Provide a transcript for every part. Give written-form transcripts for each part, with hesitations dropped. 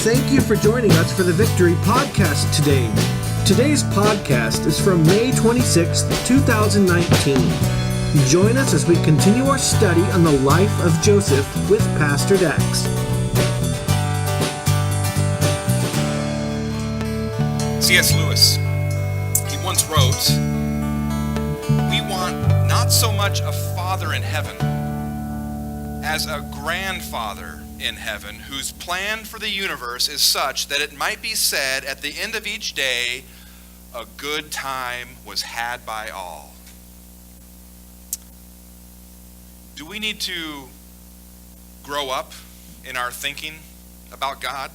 Thank you for joining us for the Victory Podcast today. Today's podcast is from May 26, 2019. Join us as we continue our study on the life of Joseph with Pastor Dax. C.S. Lewis, he once wrote, "We want not so much a father in heaven as a grandfather in heaven whose plan for the universe is such that it might be said at the end of each day, a good time was had by all." Do we need to grow up in our thinking about God?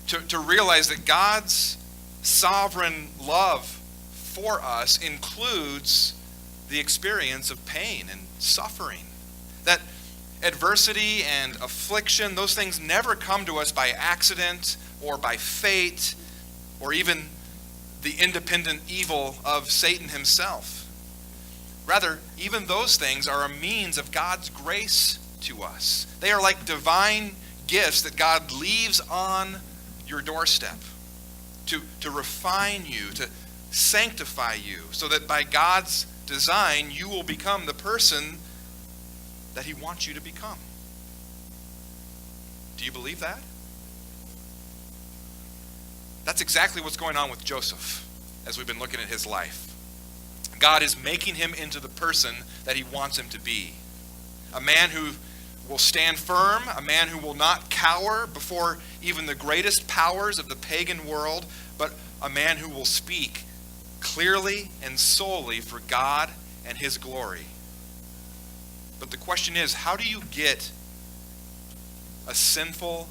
To realize that God's sovereign love for us includes the experience of pain and suffering. That adversity and affliction, those things never come to us by accident or by fate or even the independent evil of Satan himself. Rather, even those things are a means of God's grace to us. They are like divine gifts that God leaves on your doorstep to refine you, to sanctify you, so that by God's design you will become the person that he wants you to become. Do you believe that? That's exactly what's going on with Joseph as we've been looking at his life. God is making him into the person that he wants him to be. A man who will stand firm, a man who will not cower before even the greatest powers of the pagan world, but a man who will speak clearly and solely for God and his glory. But the question is, how do you get a sinful,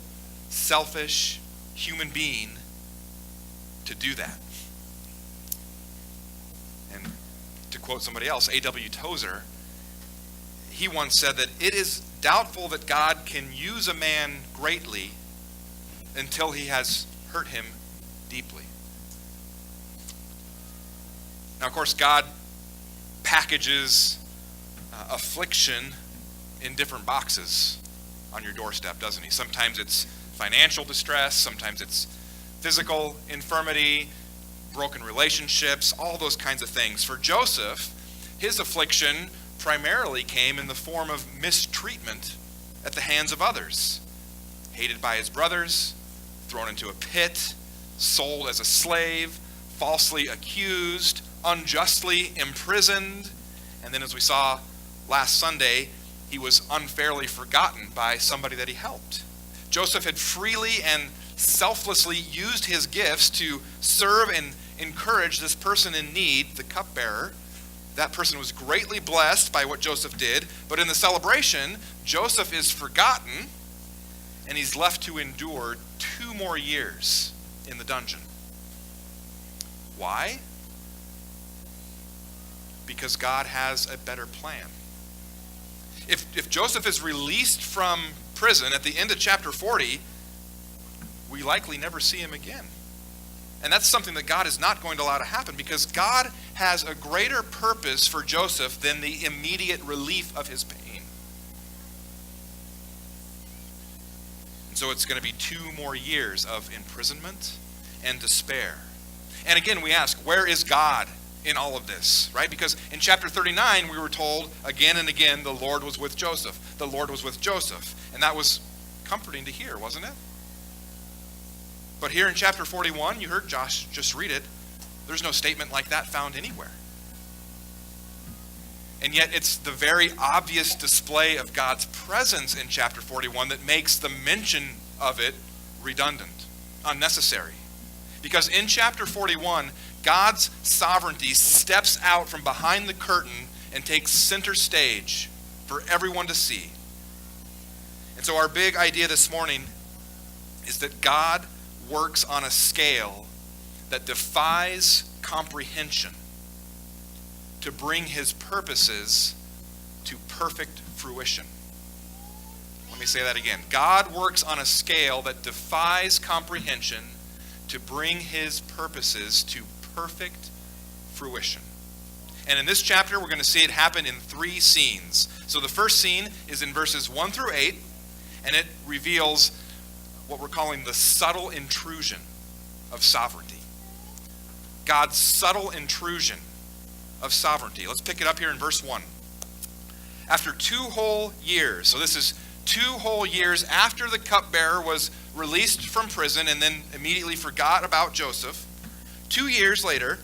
selfish human being to do that? And to quote somebody else, A.W. Tozer, he once said that it is doubtful that God can use a man greatly until he has hurt him deeply. Now, of course, God packages affliction in different boxes on your doorstep, doesn't he? Sometimes it's financial distress, sometimes it's physical infirmity, broken relationships, all those kinds of things. For Joseph, his affliction primarily came in the form of mistreatment at the hands of others. Hated by his brothers, thrown into a pit, sold as a slave, falsely accused, unjustly imprisoned, and then as we saw last Sunday, he was unfairly forgotten by somebody that he helped. Joseph had freely and selflessly used his gifts to serve and encourage this person in need, the cupbearer. That person was greatly blessed by what Joseph did, but in the celebration, Joseph is forgotten, and he's left to endure 2 more years in the dungeon. Why? Because God has a better plan. If Joseph is released from prison at the end of chapter 40, we likely never see him again. And that's something that God is not going to allow to happen, because God has a greater purpose for Joseph than the immediate relief of his pain. And so it's going to be 2 more years of imprisonment and despair. And again, we ask, where is God in all of this, right? Because in chapter 39, we were told again and again, the Lord was with Joseph. The Lord was with Joseph. And that was comforting to hear, wasn't it? But here in chapter 41, you heard Josh just read it, there's no statement like that found anywhere. And yet it's the very obvious display of God's presence in chapter 41 that makes the mention of it redundant, unnecessary. Because in chapter 41, God's sovereignty steps out from behind the curtain and takes center stage for everyone to see. And so our big idea this morning is that God works on a scale that defies comprehension to bring his purposes to perfect fruition. Let me say that again. God works on a scale that defies comprehension to bring his purposes to perfect fruition. And in this chapter, we're going to see it happen in 3 scenes. So the first scene is in verses 1 through 8, and it reveals what we're calling the subtle intrusion of sovereignty. God's subtle intrusion of sovereignty. Let's pick it up here in verse 1. After 2 whole years, so this is 2 whole years after the cupbearer was released from prison and then immediately forgot about Joseph, 2 years later,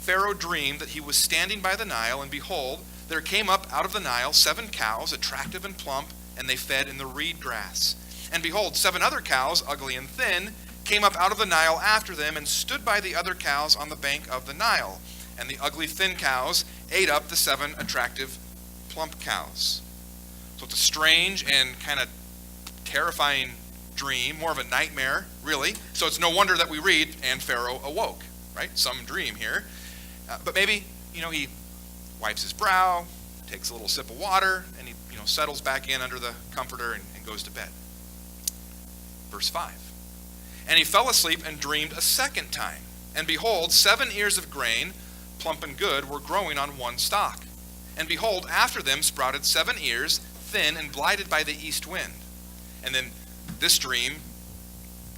Pharaoh dreamed that he was standing by the Nile, and behold, there came up out of the Nile 7 cows, attractive and plump, and they fed in the reed grass. And behold, 7 other cows, ugly and thin, came up out of the Nile after them, and stood by the other cows on the bank of the Nile. And the ugly, thin cows ate up the 7 attractive, plump cows. So it's a strange and kind of terrifying dream, more of a nightmare, really. So it's no wonder that we read, and Pharaoh awoke, right? Some dream here. But maybe, he wipes his brow, takes a little sip of water, and he, settles back in under the comforter and goes to bed. Verse 5. And he fell asleep and dreamed a second time. And behold, 7 ears of grain, plump and good, were growing on one stalk. And behold, after them sprouted 7 ears, thin and blighted by the east wind. And then this dream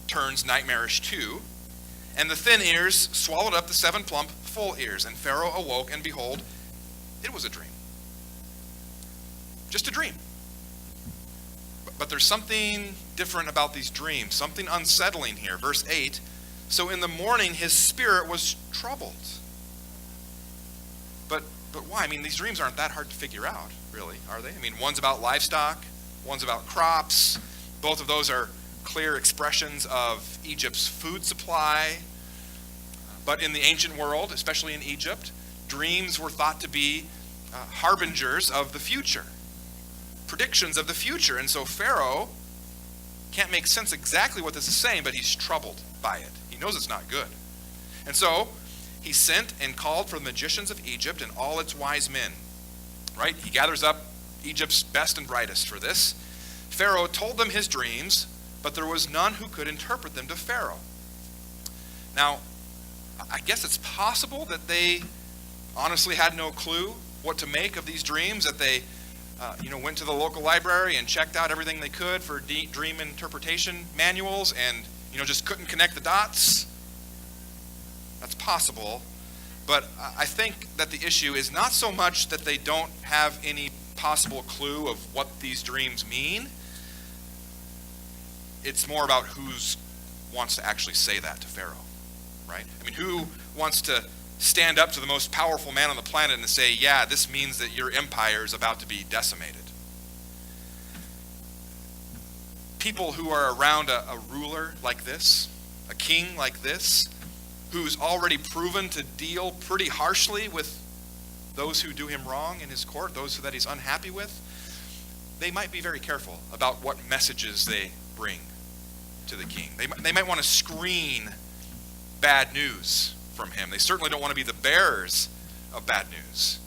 turns nightmarish too. And the thin ears swallowed up the 7 plump, full ears. And Pharaoh awoke, and behold, it was a dream. Just a dream. But there's something different about these dreams, something unsettling here. Verse 8, so in the morning his spirit was troubled. But why? These dreams aren't that hard to figure out, really, are they? One's about livestock, one's about crops. Both of those are clear expressions of Egypt's food supply. But in the ancient world, especially in Egypt, dreams were thought to be harbingers of the future, predictions of the future. And so Pharaoh can't make sense exactly what this is saying, but he's troubled by it. He knows it's not good. And so he sent and called for the magicians of Egypt and all its wise men. Right? He gathers up Egypt's best and brightest for this. Pharaoh told them his dreams, but there was none who could interpret them to Pharaoh. Now, I guess it's possible that they honestly had no clue what to make of these dreams, that they went to the local library and checked out everything they could for dream interpretation manuals and, just couldn't connect the dots. That's possible. But I think that the issue is not so much that they don't have any possible clue of what these dreams mean. It's more about who wants to actually say that to Pharaoh, right? Who wants to stand up to the most powerful man on the planet and say, yeah, this means that your empire is about to be decimated. People who are around a ruler like this, a king like this, who's already proven to deal pretty harshly with those who do him wrong in his court, those that he's unhappy with, they might be very careful about what messages they bring to the king. They might want to screen bad news from him. They certainly don't want to be the bearers of bad news.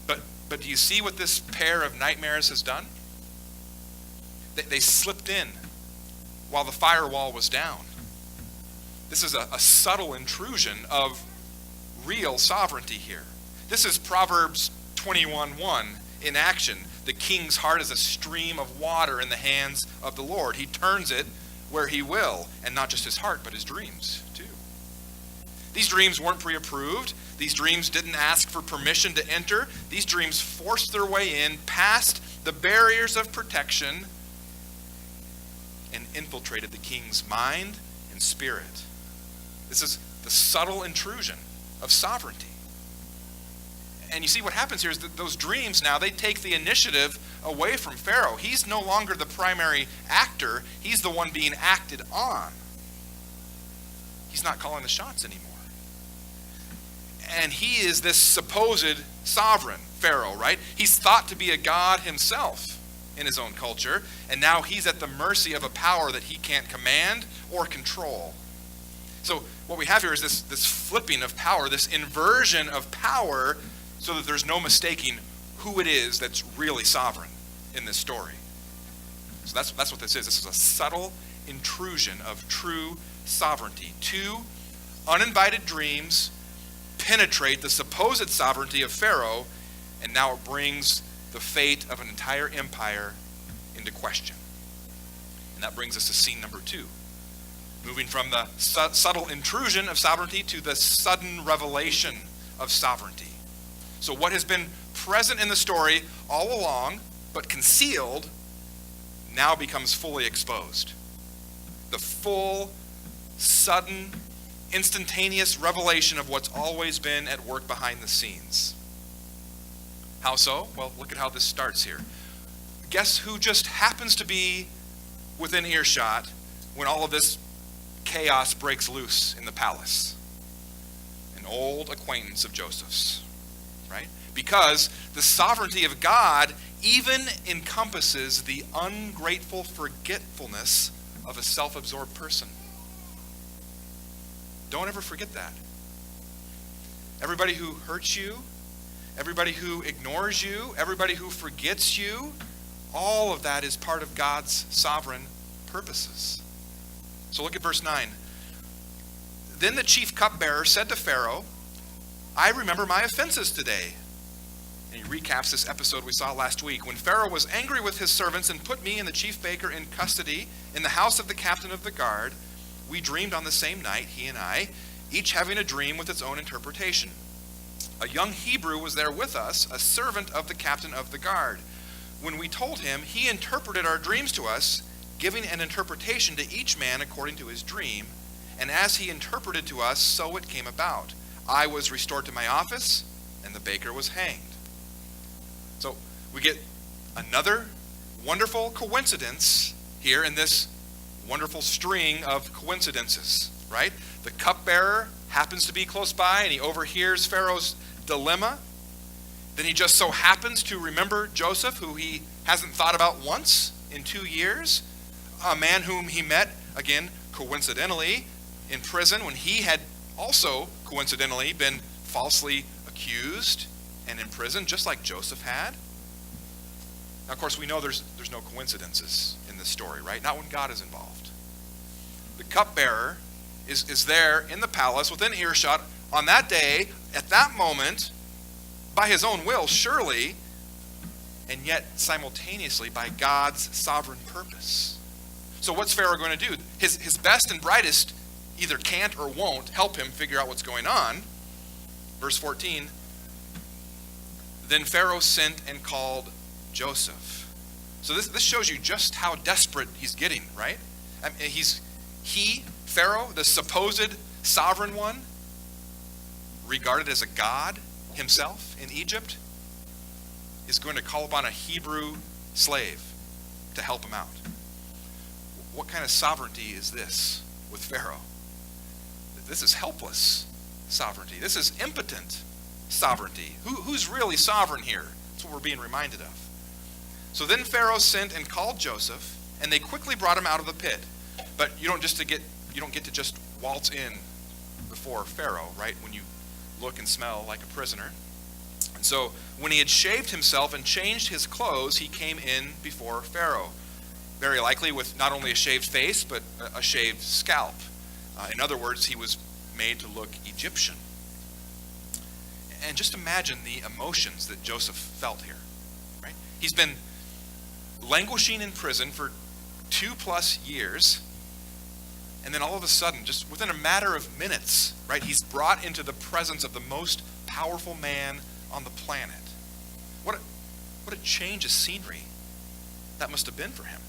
But do you see what this pair of nightmares has done? They slipped in while the firewall was down. This is a subtle intrusion of real sovereignty here. This is Proverbs 21:1 in action. The king's heart is a stream of water in the hands of the Lord. He turns it where he will, and not just his heart, but his dreams too. These dreams weren't pre-approved. These dreams didn't ask for permission to enter. These dreams forced their way in past the barriers of protection and infiltrated the king's mind and spirit. This is the subtle intrusion of sovereignty. And you see what happens here is that those dreams now, they take the initiative away from Pharaoh. He's no longer the primary actor. He's the one being acted on. He's not calling the shots anymore. And he is this supposed sovereign, Pharaoh, right? He's thought to be a god himself in his own culture, and now he's at the mercy of a power that he can't command or control. So what we have here is this flipping of power, this inversion of power, so that there's no mistaking who it is that's really sovereign in this story. So that's what this is. This is a subtle intrusion of true sovereignty. 2 uninvited dreams penetrate the supposed sovereignty of Pharaoh, and now it brings the fate of an entire empire into question. And that brings us to scene number 2. moving from the subtle intrusion of sovereignty to the sudden revelation of sovereignty. So what has been present in the story all along, but concealed, now becomes fully exposed. The full, sudden, instantaneous revelation of what's always been at work behind the scenes. How so? Well, look at how this starts here. Guess who just happens to be within earshot when all of this chaos breaks loose in the palace? An old acquaintance of Joseph's, right? Because the sovereignty of God even encompasses the ungrateful forgetfulness of a self-absorbed person. Don't ever forget that. Everybody who hurts you, everybody who ignores you, everybody who forgets you, all of that is part of God's sovereign purposes. So look at verse 9. Then the chief cupbearer said to Pharaoh, I remember my offenses today. And he recaps this episode we saw last week. When Pharaoh was angry with his servants and put me and the chief baker in custody in the house of the captain of the guard, we dreamed on the same night, he and I, each having a dream with its own interpretation. A young Hebrew was there with us, a servant of the captain of the guard. When we told him, he interpreted our dreams to us, giving an interpretation to each man according to his dream. And as he interpreted to us, so it came about. I was restored to my office, and the baker was hanged. So we get another wonderful coincidence here in this wonderful string of coincidences, right? The cupbearer happens to be close by, and he overhears Pharaoh's dilemma. Then he just so happens to remember Joseph, who he hasn't thought about once in 2 years. A man whom he met, again, coincidentally, in prison when he had also, coincidentally, been falsely accused and imprisoned, just like Joseph had. Now, of course, we know there's no coincidences in this story, right? Not when God is involved. The cupbearer is there in the palace within earshot on that day, at that moment, by his own will, surely, and yet simultaneously by God's sovereign purpose. So what's Pharaoh going to do? His best and brightest either can't or won't help him figure out what's going on. Verse 14, then Pharaoh sent and called Joseph. So this shows you just how desperate he's getting, right? I mean, Pharaoh, the supposed sovereign one, regarded as a god himself in Egypt, is going to call upon a Hebrew slave to help him out. What kind of sovereignty is this with Pharaoh? This is helpless sovereignty. This is impotent sovereignty. Who's really sovereign here? That's what we're being reminded of. So then Pharaoh sent and called Joseph, and they quickly brought him out of the pit. But you don't get to just waltz in before Pharaoh, right? When you look and smell like a prisoner. And so when he had shaved himself and changed his clothes, he came in before Pharaoh. Very likely with not only a shaved face, but a shaved scalp. In other words, he was made to look Egyptian. And just imagine the emotions that Joseph felt here, right? He's been languishing in prison for 2+ years, and then all of a sudden, just within a matter of minutes, right, he's brought into the presence of the most powerful man on the planet. What a change of scenery that must have been for him.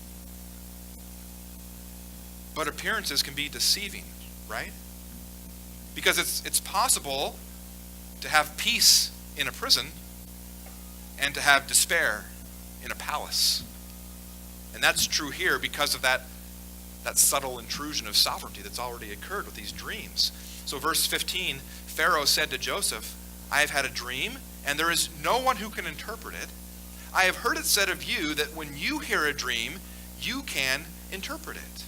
But appearances can be deceiving, right? Because it's possible to have peace in a prison and to have despair in a palace. And that's true here because of that subtle intrusion of sovereignty that's already occurred with these dreams. So verse 15, Pharaoh said to Joseph, I have had a dream, and there is no one who can interpret it. I have heard it said of you that when you hear a dream, you can interpret it.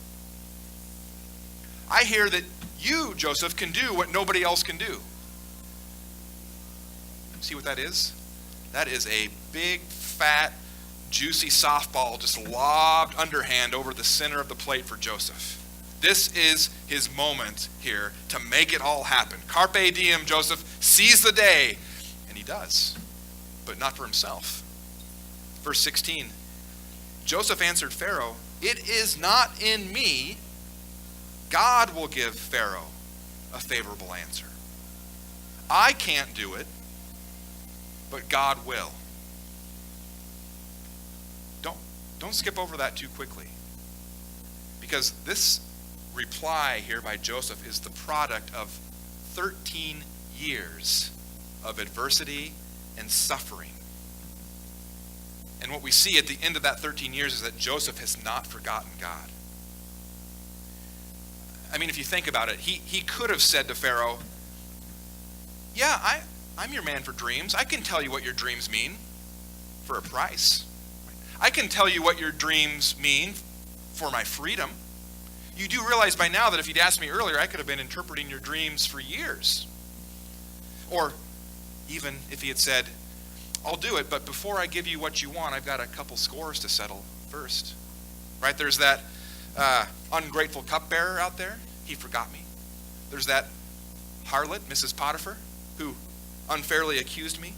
I hear that you, Joseph, can do what nobody else can do. See what that is? That is a big, fat, juicy softball just lobbed underhand over the center of the plate for Joseph. This is his moment here to make it all happen. Carpe diem, Joseph. Seize the day. And he does, but not for himself. Verse 16, Joseph answered Pharaoh, it is not in me. God will give Pharaoh a favorable answer. I can't do it, but God will. Don't skip over that too quickly. Because this reply here by Joseph is the product of 13 years of adversity and suffering. And what we see at the end of that 13 years is that Joseph has not forgotten God. I mean, if you think about it, he could have said to Pharaoh, yeah, I'm your man for dreams. I can tell you what your dreams mean for a price. I can tell you what your dreams mean for my freedom. You do realize by now that if you'd asked me earlier, I could have been interpreting your dreams for years. Or even if he had said, I'll do it, but before I give you what you want, I've got a couple scores to settle first. Right? There's that ungrateful cupbearer out there. He forgot me. There's that harlot, Mrs. Potiphar, who unfairly accused me.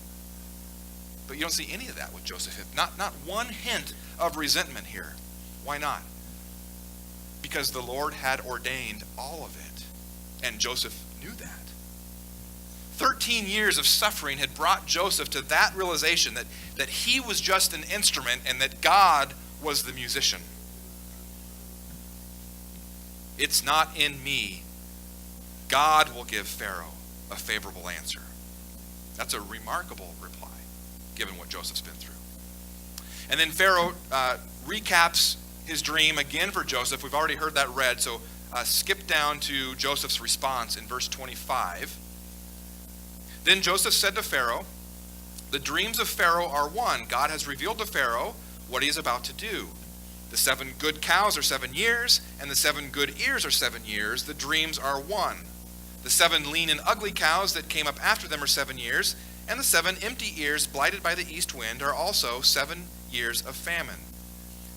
But you don't see any of that with Joseph. Not one hint of resentment here. Why not? Because the Lord had ordained all of it. And Joseph knew that. 13 years of suffering had brought Joseph to that realization that he was just an instrument and that God was the musician. It's not in me. God will give Pharaoh a favorable answer. That's a remarkable reply, given what Joseph's been through. And then Pharaoh recaps his dream again for Joseph. We've already heard that read, so skip down to Joseph's response in verse 25. Then Joseph said to Pharaoh, the dreams of Pharaoh are one. God has revealed to Pharaoh what he is about to do. The 7 good cows are 7 years, and the 7 good ears are 7 years. The dreams are one. The 7 lean and ugly cows that came up after them are 7 years, and the 7 empty ears blighted by the east wind are also 7 years of famine.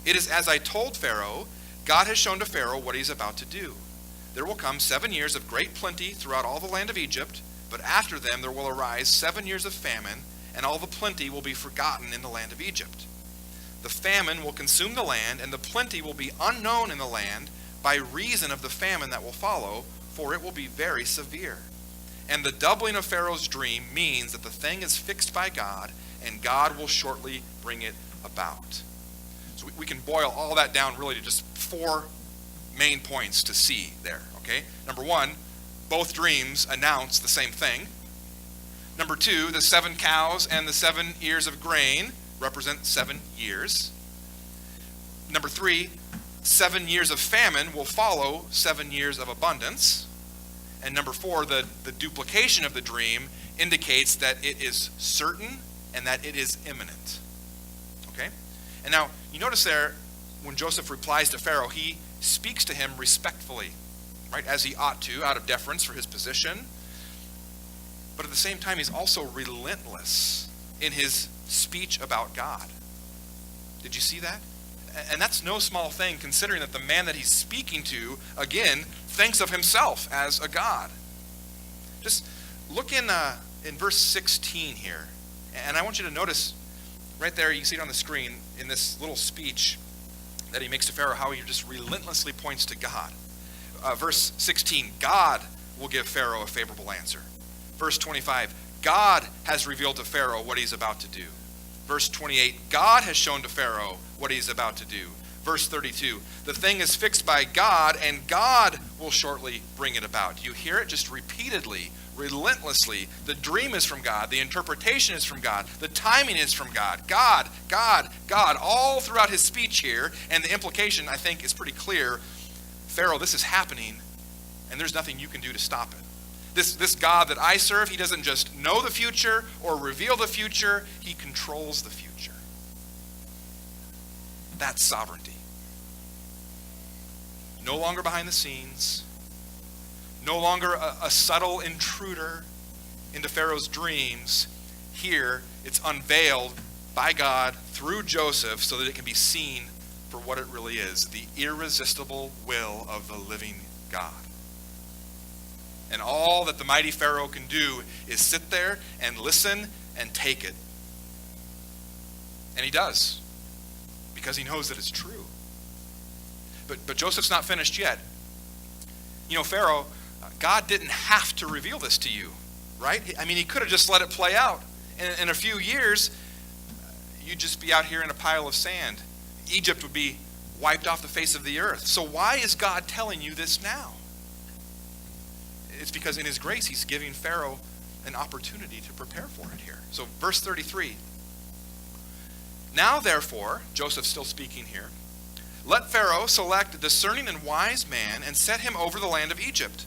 It is as I told Pharaoh, God has shown to Pharaoh what he is about to do. There will come 7 years of great plenty throughout all the land of Egypt, but after them there will arise 7 years of famine, and all the plenty will be forgotten in the land of Egypt. The famine will consume the land, and the plenty will be unknown in the land by reason of the famine that will follow, for it will be very severe. And the doubling of Pharaoh's dream means that the thing is fixed by God, and God will shortly bring it about. So we can boil all that down really to just 4 main points to see there, okay? Number 1, both dreams announce the same thing. Number 2, the 7 cows and the 7 ears of grain represent 7 years. Number 3, 7 years of famine will follow 7 years of abundance. And number 4, the duplication of the dream indicates that it is certain and that it is imminent. Okay? And now, you notice there, when Joseph replies to Pharaoh, he speaks to him respectfully, right, as he ought to, out of deference for his position. But at the same time, he's also relentless in his speech about God. Did you see that? And that's no small thing, considering that the man that he's speaking to, again, thinks of himself as a god. Just look in verse 16 here. And I want you to notice right there, you can see it on the screen, in this little speech that he makes to Pharaoh, how he just relentlessly points to God. Verse 16, God will give Pharaoh a favorable answer. Verse 25, God has revealed to Pharaoh what he's about to do. Verse 28, God has shown to Pharaoh what he's about to do. Verse 32, the thing is fixed by God, and God will shortly bring it about. You hear it just repeatedly, relentlessly. The dream is from God. The interpretation is from God. The timing is from God. God, God, God, all throughout his speech here. And the implication, I think, is pretty clear. Pharaoh, this is happening, and there's nothing you can do to stop it. This God that I serve, he doesn't just know the future or reveal the future, he controls the future. That's sovereignty. No longer behind the scenes, no longer a subtle intruder into Pharaoh's dreams. Here, it's unveiled by God through Joseph so that it can be seen for what it really is, the irresistible will of the living God. And all that the mighty Pharaoh can do is sit there and listen and take it. And he does, because he knows that it's true. But Joseph's not finished yet. Pharaoh, God didn't have to reveal this to you, right? I mean, he could have just let it play out. In a few years, you'd just be out here in a pile of sand. Egypt would be wiped off the face of the earth. So why is God telling you this now? It's because in his grace, he's giving Pharaoh an opportunity to prepare for it here. So verse 33. Now, therefore, Joseph's still speaking here, let Pharaoh select a discerning and wise man and set him over the land of Egypt.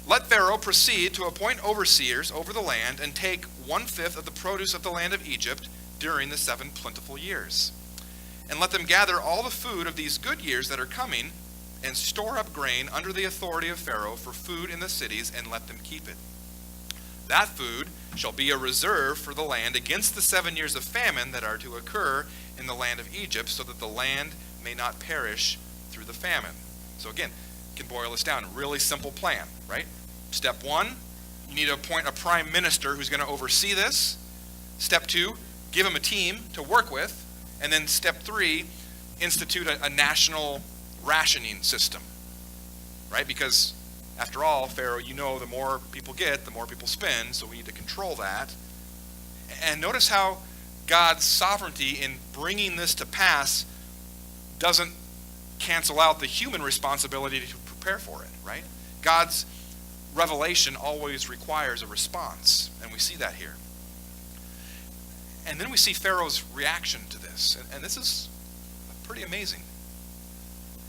Let Pharaoh proceed to appoint overseers over the land and take 1/5 of the produce of the land of Egypt during the 7 plentiful years. And let them gather all the food of these good years that are coming and store up grain under the authority of Pharaoh for food in the cities, and let them keep it. That food shall be a reserve for the land against the 7 years of famine that are to occur in the land of Egypt, so that the land may not perish through the famine. So again, you can boil this down. Really simple plan, right? Step 1, you need to appoint a prime minister who's going to oversee this. Step 2, give him a team to work with. And then step 3, institute a national rationing system, right? Because after all, Pharaoh, the more people get, the more people spend, so we need to control that. And notice how God's sovereignty in bringing this to pass doesn't cancel out the human responsibility to prepare for it, right? God's revelation always requires a response, and we see that here. And then we see Pharaoh's reaction to this, and this is pretty amazing.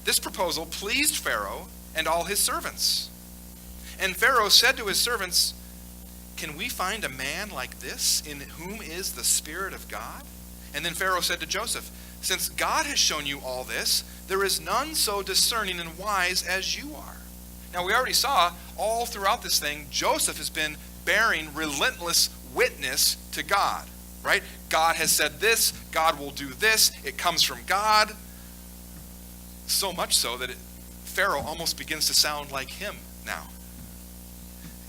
This proposal pleased Pharaoh and all his servants. And Pharaoh said to his servants, "Can we find a man like this in whom is the Spirit of God?" And then Pharaoh said to Joseph, "Since God has shown you all this, there is none so discerning and wise as you are." Now we already saw all throughout this thing, Joseph has been bearing relentless witness to God, right? God has said this, God will do this, it comes from God. So much so that Pharaoh almost begins to sound like him now.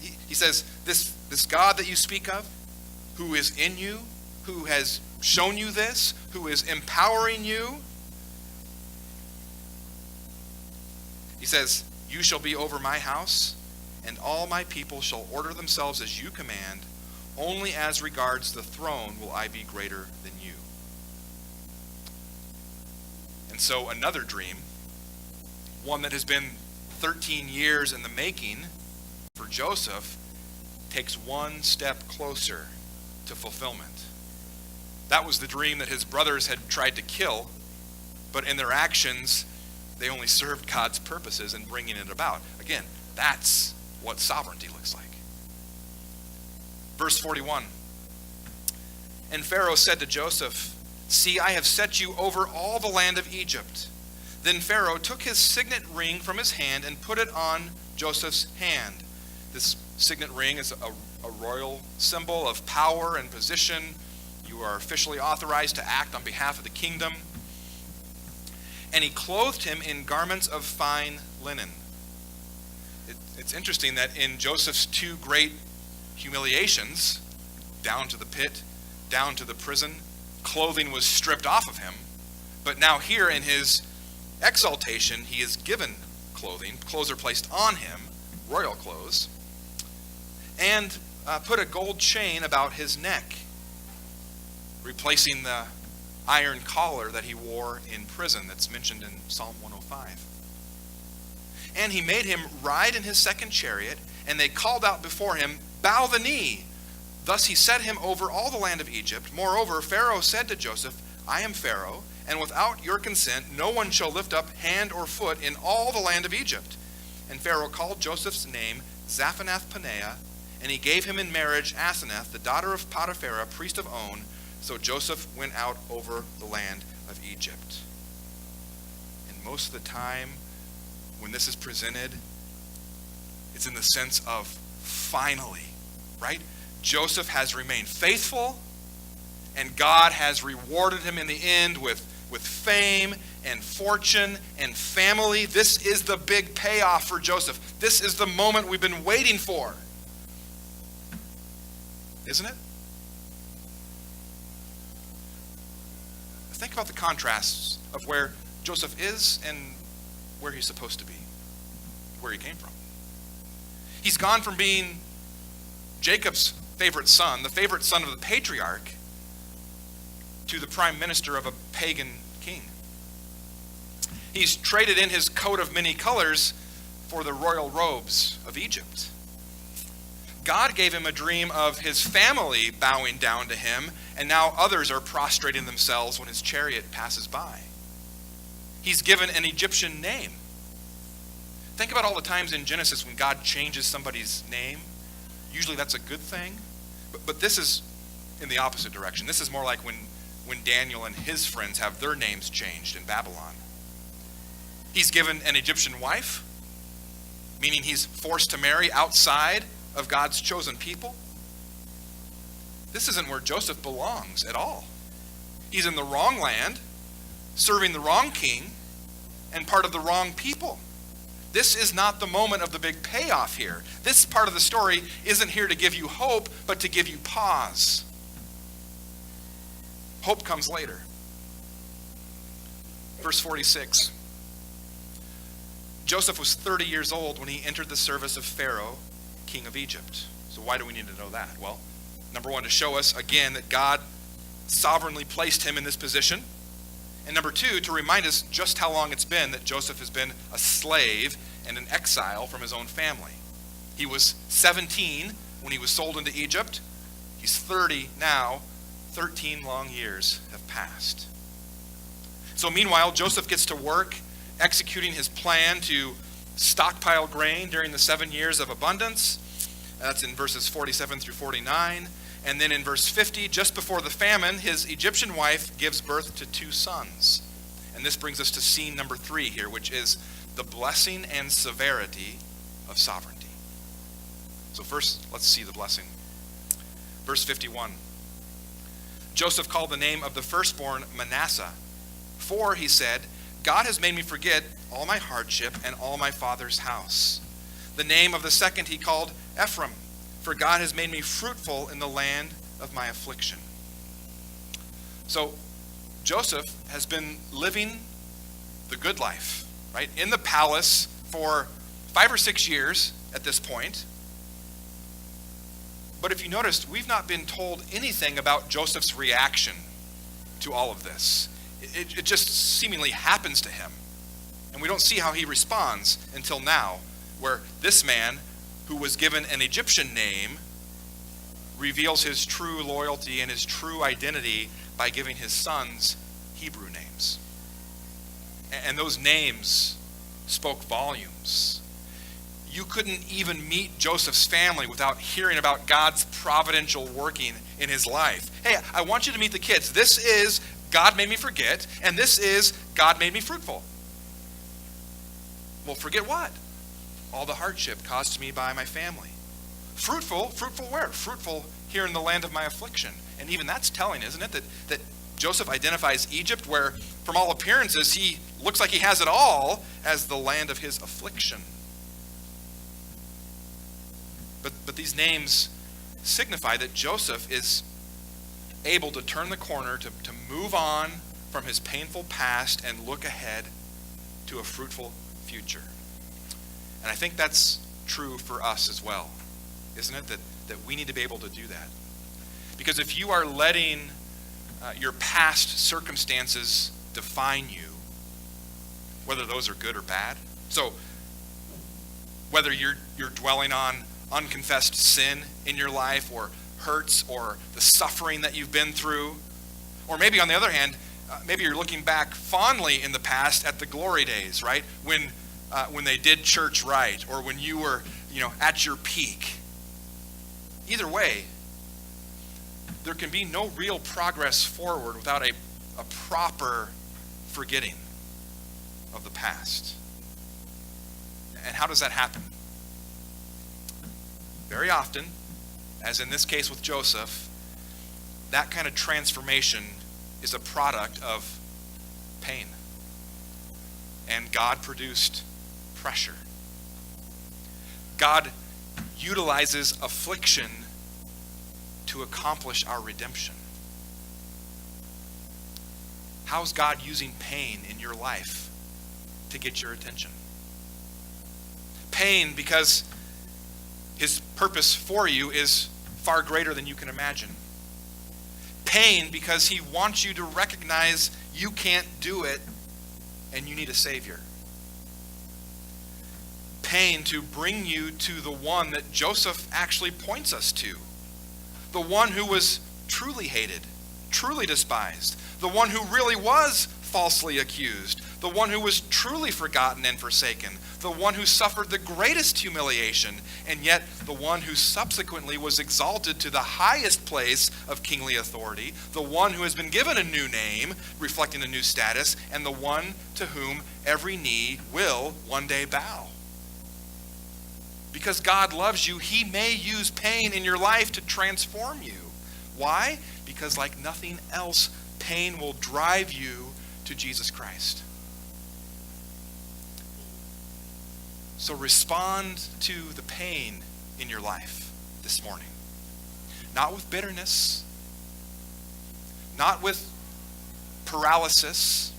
He says, this God that you speak of, who is in you, who has shown you this, who is empowering you, he says, "You shall be over my house, and all my people shall order themselves as you command. Only as regards the throne will I be greater than you." And so another dream, one that has been 13 years in the making for Joseph, takes one step closer to fulfillment. That was the dream that his brothers had tried to kill, but in their actions, they only served God's purposes in bringing it about. Again, that's what sovereignty looks like. Verse 41. And Pharaoh said to Joseph, "See, I have set you over all the land of Egypt." Then Pharaoh took his signet ring from his hand and put it on Joseph's hand. This signet ring is a royal symbol of power and position. You are officially authorized to act on behalf of the kingdom. And he clothed him in garments of fine linen. It's interesting that in Joseph's 2 great humiliations, down to the pit, down to the prison, clothing was stripped off of him. But now here in his exaltation, he is given clothing. Clothes are placed on him, royal clothes, and put a gold chain about his neck, replacing the iron collar that he wore in prison that's mentioned in Psalm 105. And he made him ride in his second chariot, and they called out before him, "Bow the knee." Thus he set him over all the land of Egypt. Moreover, Pharaoh said to Joseph, "I am Pharaoh, and without your consent no one shall lift up hand or foot in all the land of Egypt." And Pharaoh called Joseph's name Zaphenath-Paneah, and he gave him in marriage Asenath, the daughter of Potiphar, priest of On. So Joseph went out over the land of Egypt. And most of the time, when this is presented, it's in the sense of finally, right? Joseph has remained faithful, and God has rewarded him in the end with fame and fortune and family. This is the big payoff for Joseph. This is the moment we've been waiting for. Isn't it? Think about the contrasts of where Joseph is and where he's supposed to be. where he came from. He's gone from being Jacob's favorite son, the favorite son of the patriarch, to the prime minister of a pagan king. He's traded in his coat of many colors for the royal robes of Egypt. God gave him a dream of his family bowing down to him, and now others are prostrating themselves when his chariot passes by. He's given an Egyptian name. Think about all the times in Genesis when God changes somebody's name. Usually that's a good thing. But this is in the opposite direction. This is more like when Daniel and his friends have their names changed in Babylon. He's given an Egyptian wife, meaning he's forced to marry outside of God's chosen people. This isn't where Joseph belongs at all. He's in the wrong land, serving the wrong king, and part of the wrong people. This is not the moment of the big payoff here. This part of the story isn't here to give you hope, but to give you pause. Hope comes later. Verse 46. Joseph was 30 years old when he entered the service of Pharaoh, king of Egypt. So why do we need to know that? Well, number one, to show us again that God sovereignly placed him in this position. And number two, to remind us just how long it's been that Joseph has been a slave and an exile from his own family. He was 17 when he was sold into Egypt. He's 30 now. 13 long years have passed. So meanwhile, Joseph gets to work executing his plan to stockpile grain during the 7 years of abundance. That's in verses 47 through 49. And then in verse 50, just before the famine, his Egyptian wife gives birth to 2 sons. And this brings us to scene number 3 here, which is the blessing and severity of sovereignty. So first, let's see the blessing. Verse 51. Joseph called the name of the firstborn Manasseh, for, he said, God has made me forget all my hardship and all my father's house. The name of the second he called Ephraim, for God has made me fruitful in the land of my affliction. So Joseph has been living the good life, right? In the palace for 5 or 6 years at this point. But if you noticed, we've not been told anything about Joseph's reaction to all of this. It just seemingly happens to him. And we don't see how he responds until now, where this man, who was given an Egyptian name, reveals his true loyalty and his true identity by giving his sons Hebrew names. And those names spoke volumes. You couldn't even meet Joseph's family without hearing about God's providential working in his life. Hey, I want you to meet the kids. This is God made me forget, and this is God made me fruitful. Well, forget what? All the hardship caused to me by my family. Fruitful where? Fruitful here in the land of my affliction. And even that's telling, isn't it? That Joseph identifies Egypt, where from all appearances he looks like he has it all, as the land of his affliction. But these names signify that Joseph is able to turn the corner, to move on from his painful past and look ahead to a fruitful future. And I think that's true for us as well, isn't it? That we need to be able to do that. Because if you are letting your past circumstances define you, whether those are good or bad, so whether you're dwelling on unconfessed sin in your life, or hurts, or the suffering that you've been through, or maybe on the other hand, maybe you're looking back fondly in the past at the glory days, right? When they did church right, or when you were, at your peak. Either way, there can be no real progress forward without a proper forgetting of the past. And how does that happen? Very often, as in this case with Joseph, that kind of transformation is a product of pain. And God-produced pressure. God utilizes affliction to accomplish our redemption. How's God using pain in your life to get your attention? Pain because his purpose for you is far greater than you can imagine. Pain because he wants you to recognize you can't do it and you need a Savior. Pain to bring you to the one that Joseph actually points us to. The one who was truly hated, truly despised. The one who really was falsely accused. The one who was truly forgotten and forsaken. The one who suffered the greatest humiliation, and yet the one who subsequently was exalted to the highest place of kingly authority. The one who has been given a new name, reflecting a new status, and the one to whom every knee will one day bow. Because God loves you, he may use pain in your life to transform you. Why? Because like nothing else, pain will drive you to Jesus Christ. So respond to the pain in your life this morning. Not with bitterness, not with paralysis,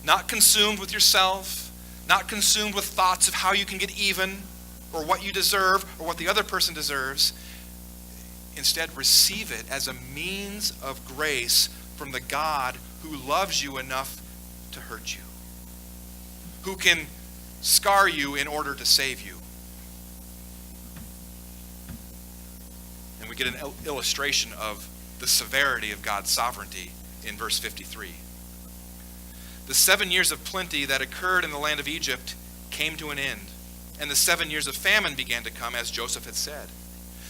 not consumed with yourself, not consumed with thoughts of how you can get even, or what you deserve, or what the other person deserves. Instead, receive it as a means of grace from the God who loves you enough to hurt you, who can scar you in order to save you. And we get an illustration of the severity of God's sovereignty in verse 53. The 7 years of plenty that occurred in the land of Egypt came to an end, and the 7 years of famine began to come, as Joseph had said.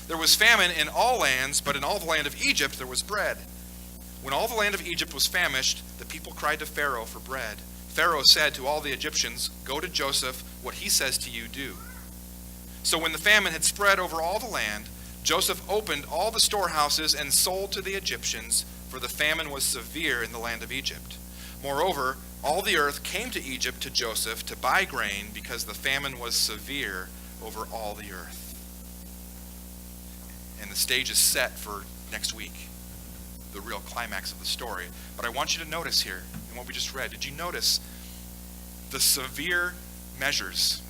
There was famine in all lands, but in all the land of Egypt there was bread. When all the land of Egypt was famished, the people cried to Pharaoh for bread. Pharaoh said to all the Egyptians, "Go to Joseph, what he says to you do." So when the famine had spread over all the land, Joseph opened all the storehouses and sold to the Egyptians, for the famine was severe in the land of Egypt. Moreover, all the earth came to Egypt to Joseph to buy grain, because the famine was severe over all the earth. And the stage is set for next week, the real climax of the story. But I want you to notice here, in what we just read, did you notice the severe measures,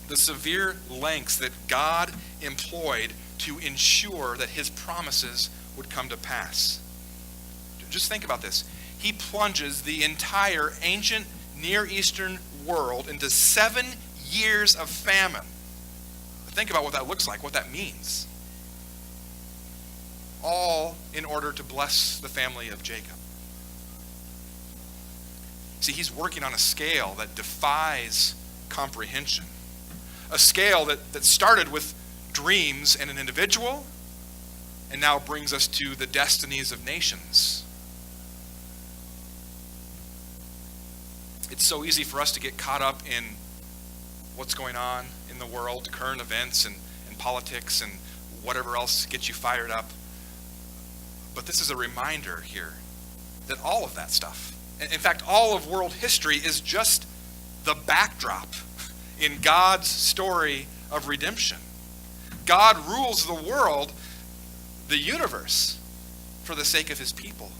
the severe lengths that God employed to ensure that his promises would come to pass? Just think about this. He plunges the entire ancient Near Eastern world into 7 years of famine. Think about what that looks like, what that means. All in order to bless the family of Jacob. See, he's working on a scale that defies comprehension. A scale that started with dreams and an individual, and now brings us to the destinies of nations. It's so easy for us to get caught up in what's going on in the world, current events and politics and whatever else gets you fired up. But this is a reminder here that all of that stuff, in fact, all of world history, is just the backdrop in God's story of redemption. God rules the world, the universe, for the sake of his people.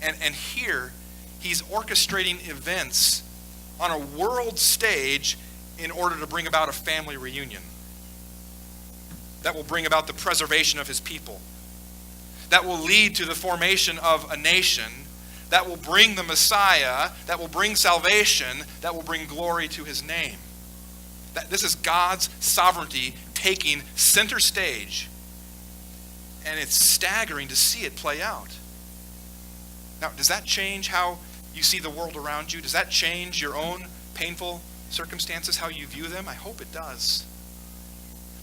And here, he's orchestrating events on a world stage in order to bring about a family reunion that will bring about the preservation of his people, that will lead to the formation of a nation, that will bring the Messiah, that will bring salvation, that will bring glory to his name. This is God's sovereignty taking center stage, and it's staggering to see it play out. Now, does that change how you see the world around you? Does that change your own painful circumstances, how you view them? I hope it does.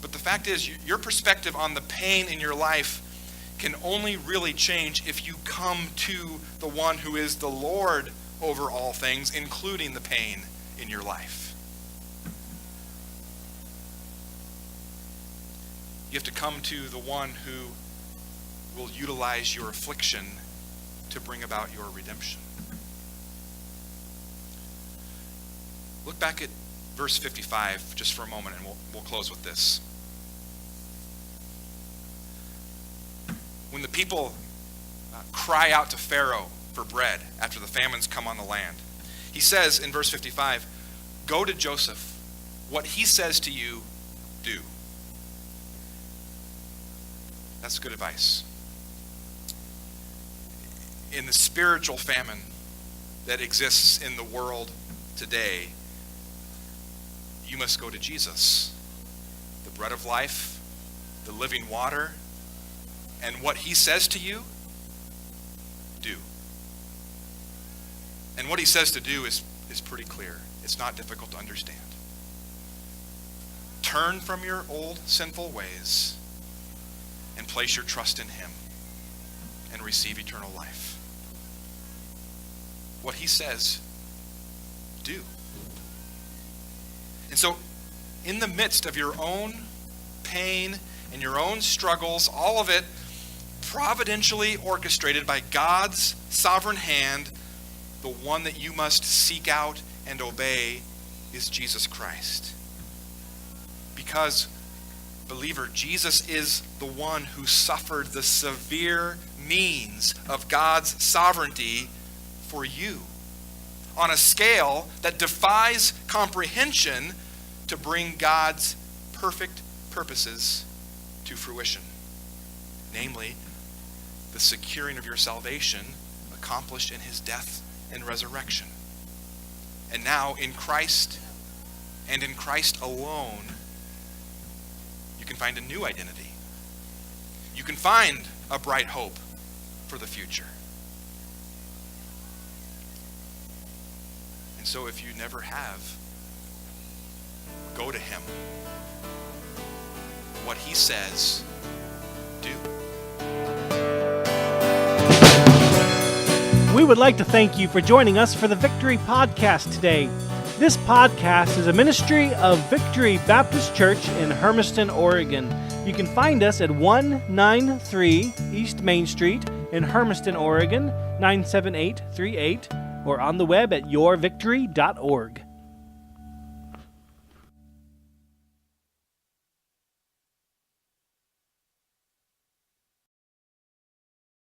But the fact is, your perspective on the pain in your life can only really change if you come to the one who is the Lord over all things, including the pain in your life. You have to come to the one who will utilize your affliction to bring about your redemption. Look back at verse 55 just for a moment, and we'll close with this. When the people cry out to Pharaoh for bread after the famines come on the land, he says in verse 55, "Go to Joseph, What he says to you, do. That's good advice. In the spiritual famine that exists in the world today, you must go to Jesus, the bread of life, the living water, and what he says to you, do. And what he says to do is pretty clear. It's not difficult to understand. Turn from your old sinful ways and place your trust in him and receive eternal life. What he says, do. And so, in the midst of your own pain and your own struggles, all of it providentially orchestrated by God's sovereign hand, the one that you must seek out and obey is Jesus Christ. Because, believer, Jesus is the one who suffered the severe means of God's sovereignty for you on a scale that defies comprehension to bring God's perfect purposes to fruition. Namely, the securing of your salvation accomplished in his death and resurrection. And now in Christ and in Christ alone, you can find a new identity. You can find a bright hope for the future. And so if you never have, go to him. What he says, do. We would like to thank you for joining us for the Victory Podcast today. This podcast is a ministry of Victory Baptist Church in Hermiston, Oregon. You can find us at 193 East Main Street in Hermiston, Oregon, 97838, or on the web at yourvictory.org.